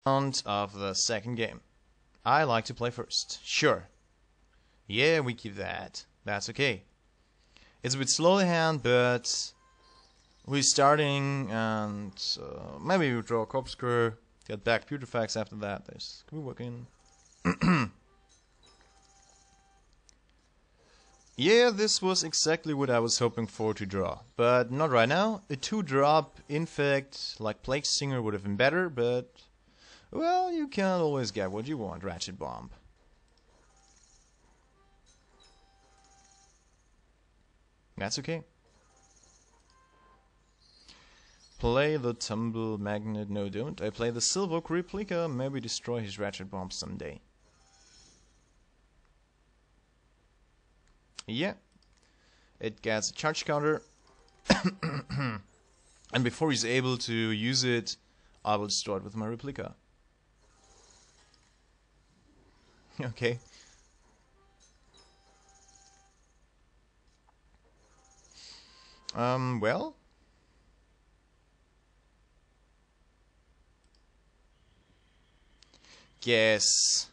Round of the second game. I like to play first. Sure. Yeah, we keep that. That's okay. It's a bit slowly hand, but we're starting, and maybe we draw a corpscrew, get back Putrefacts after that. Can we work in? Yeah, this was exactly what I was hoping for to draw, but not right now. A 2-drop Infect like Plague Stinger would have been better, but well, you can't always get what you want, Ratchet Bomb. That's okay. Play the Tumble Magnet. No, don't. I play the Silvook Replica. Maybe destroy his Ratchet Bomb someday. Yeah. It gets a charge counter. And before he's able to use it, I will destroy it with my Replica. Okay. Well. Guess.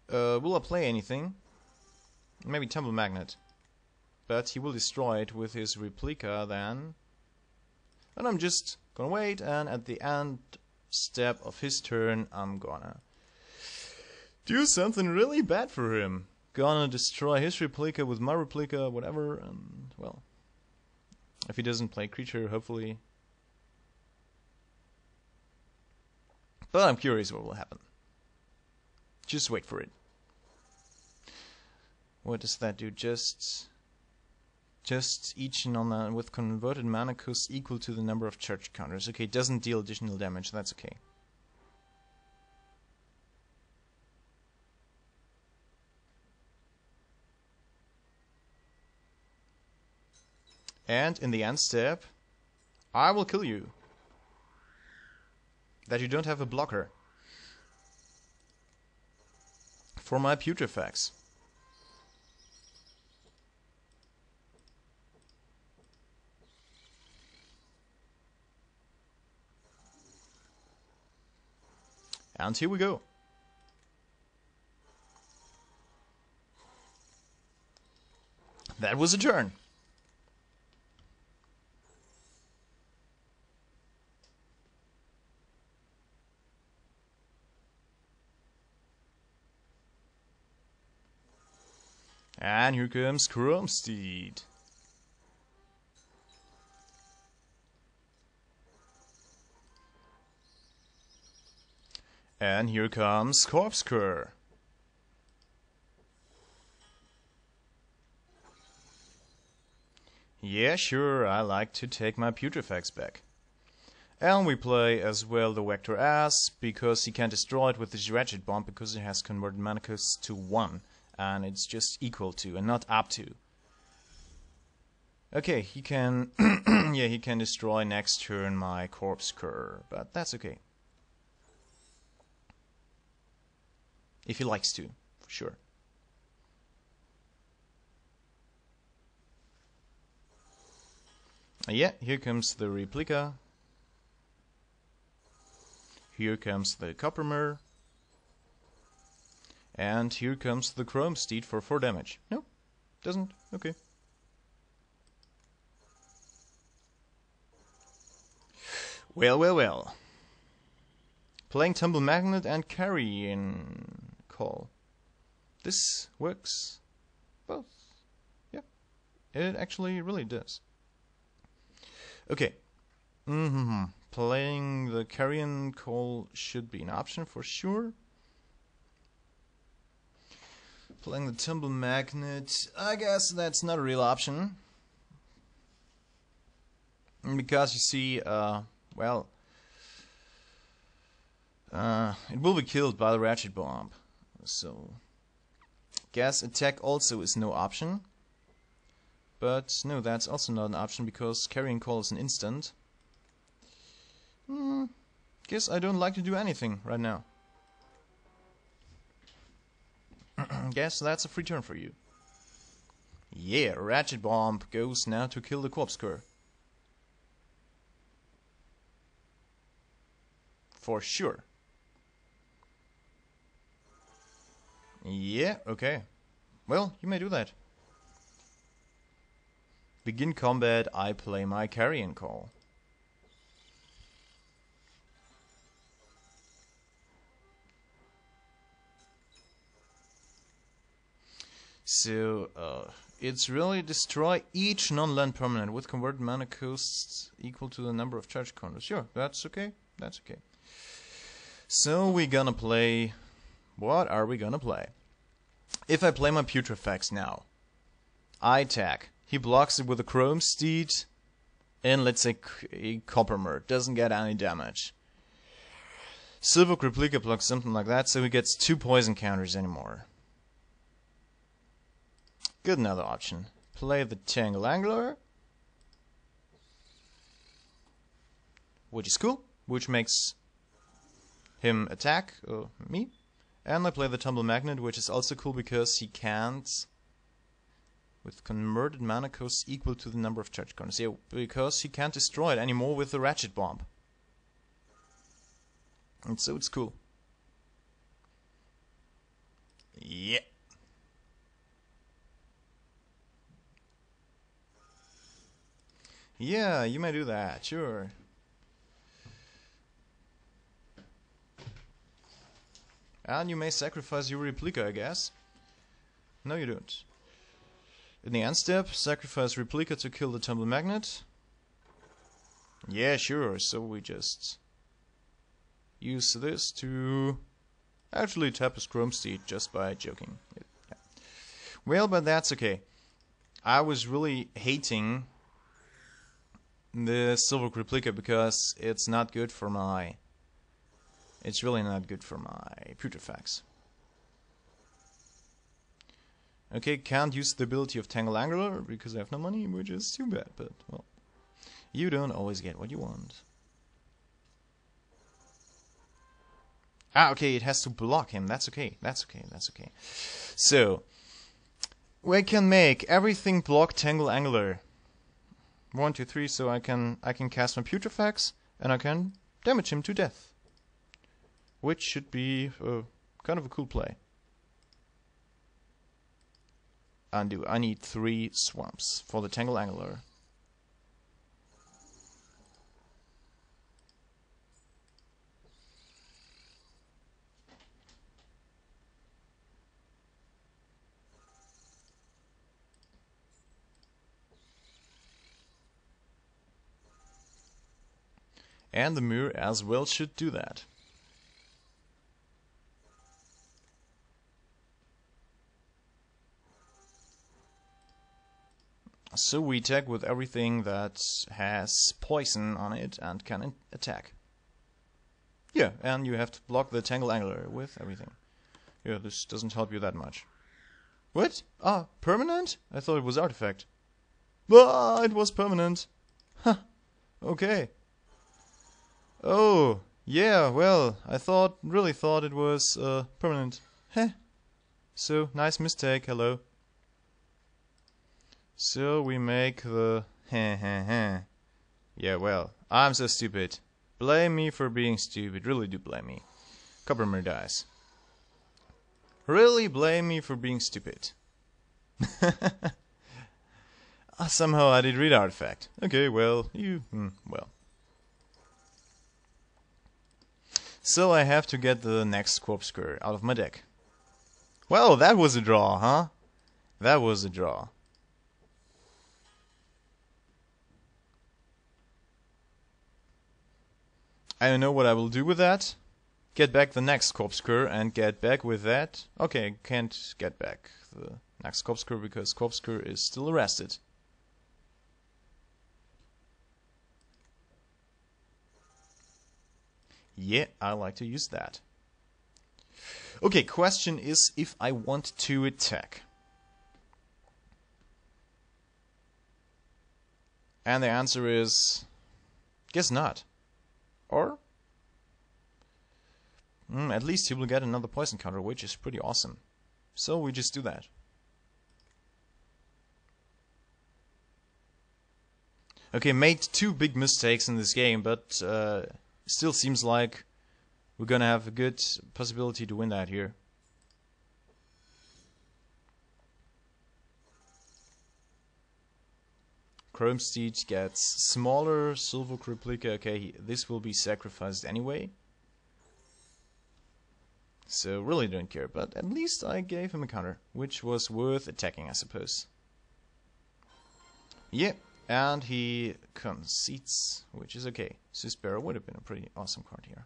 Will I play anything? Maybe Tumble Magnet. But he will destroy it with his Replica then. And I'm just gonna wait, and at the end step of his turn, I'm gonna do something really bad for him. Gonna destroy his Replica with my Replica, whatever, and well, if he doesn't play creature, hopefully. But I'm curious what will happen. Just wait for it. What does that do? Just each non with converted mana cost equal to the number of charge counters. Okay, it doesn't deal additional damage. That's okay. And in the end step, I will kill you. That you don't have a blocker for my Putrefacts. And here we go. That was a turn. And here comes Chromesteed. And here comes Corpscrew. Yeah, sure, I like to take my Putrefacts back. And we play as well the Vector Ass, because he can destroy it with his Ratchet Bomb, because it has converted mana cost to 1. And it's just equal to, and not up to. Okay, he can... yeah, he can destroy next turn my Corpscrew, but that's okay. If he likes to, for sure. Yeah, here comes the Replica. Here comes the Coppermere. And here comes the Chromesteed for 4 damage. No, doesn't. Okay. Well, well, well. Playing Tumble Magnet and Carrion Call. This works both. Yeah, it actually really does. Okay. Playing the Carrion Call should be an option for sure. Playing the Tumble Magnet, I guess that's not a real option. Because you see, well, it will be killed by the Ratchet Bomb. So, guess attack also is no option. But no, that's also not an option because Carrion Call is an instant. Guess I don't like to do anything right now. Guess that's a free turn for you. Yeah, Ratchet Bomb goes now to kill the Corpscrew. for sure. Yeah, okay. Well, you may do that. Begin combat, I play my carrion call. So, it's really destroy each non-land permanent with converted mana costs equal to the number of charge counters. Sure, that's okay. That's okay. So we're gonna play... What are we gonna play? If I play my Putrefax now, I attack. He blocks it with a Chrome Steed and let's say a Copper Murd. Doesn't get any damage. Silver Replica blocks something like that, so he gets 2 poison counters anymore. Good, another option. Play the Tangle Angler, which is cool, which makes him attack me. And I play the Tumble Magnet, which is also cool because he can't, with converted mana costs equal to the number of charge counters. Yeah, because he can't destroy it anymore with the Ratchet Bomb. And so it's cool. Yeah. Yeah, you may do that, sure. And you may sacrifice your Replica, I guess. No, you don't. In the end step, sacrifice Replica to kill the Tumble Magnet. Yeah, sure, so we just use this to actually tap his Chrome Steed just by joking. Yeah. Well, but that's okay. I was really hating the Silver Replica because it's not good for my... It's really not good for my Putrefax. Okay, can't use the ability of Tangle Angler because I have no money, which is too bad, but, well, you don't always get what you want. Ah, okay, it has to block him. That's okay, that's okay, that's okay. So, we can make everything block Tangle Angler. 1, 2, 3, so I can cast my Putrefax, and I can damage him to death. Which should be kind of a cool play. Undo. I need 3 swamps for the Tangle Angler. And the mirror as well should do that. So we attack with everything that has poison on it and can attack. Yeah, and you have to block the Tangle Angler with everything. Yeah, this doesn't help you that much. What? Ah, permanent? I thought it was artifact. Ah, it was permanent. Huh. Okay. Oh, yeah, well, I really thought it was permanent. Heh. So, nice mistake, hello. So we make the Yeah, well, I'm so stupid. Blame me for being stupid. Really do blame me. Copper Murd dies. Really blame me for being stupid. Somehow I did read artifact. Okay, well, well. So I have to get the next Corpscrew out of my deck. Well, that was a draw, huh? That was a draw. I don't know what I will do with that. Get back the next Corpscrew and get back with that. Okay, can't get back the next Corpscrew because Corpscrew is still arrested. Yeah, I like to use that. Okay, question is if I want to attack. And the answer is... guess not. Or... at least he will get another poison counter, which is pretty awesome. So we just do that. Okay, made 2 big mistakes in this game, but still seems like we're gonna have a good possibility to win that here. Chrome Steed gets smaller silver replica. Okay, this will be sacrificed anyway. So really don't care, but at least I gave him a counter, which was worth attacking, I suppose. Yeah, and he concedes, which is okay. Sparrow would have been a pretty awesome card here.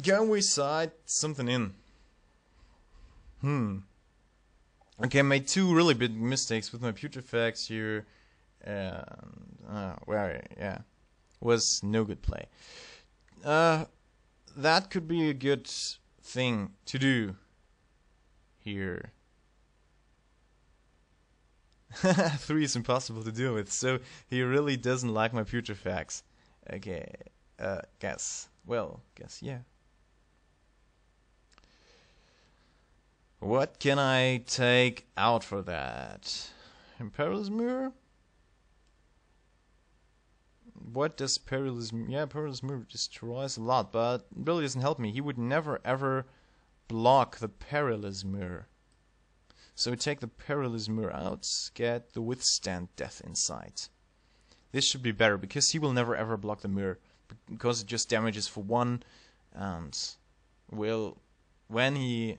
Can we side something in? Okay, I made two really big mistakes with my Putrefacts here, and was no good play. That could be a good thing to do here. 3 is impossible to deal with, so he really doesn't like my Putrefacts. Okay, guess yeah. What can I take out for that? Perilous Mirror? What does Perilous Mirror? Yeah, Perilous Mirror destroys a lot, but it really doesn't help me. He would never ever block the Perilous Mirror. So we take the Perilous Mirror out, get the Withstand Death inside. This should be better, because he will never ever block the mirror, because it just damages for 1, and will, when he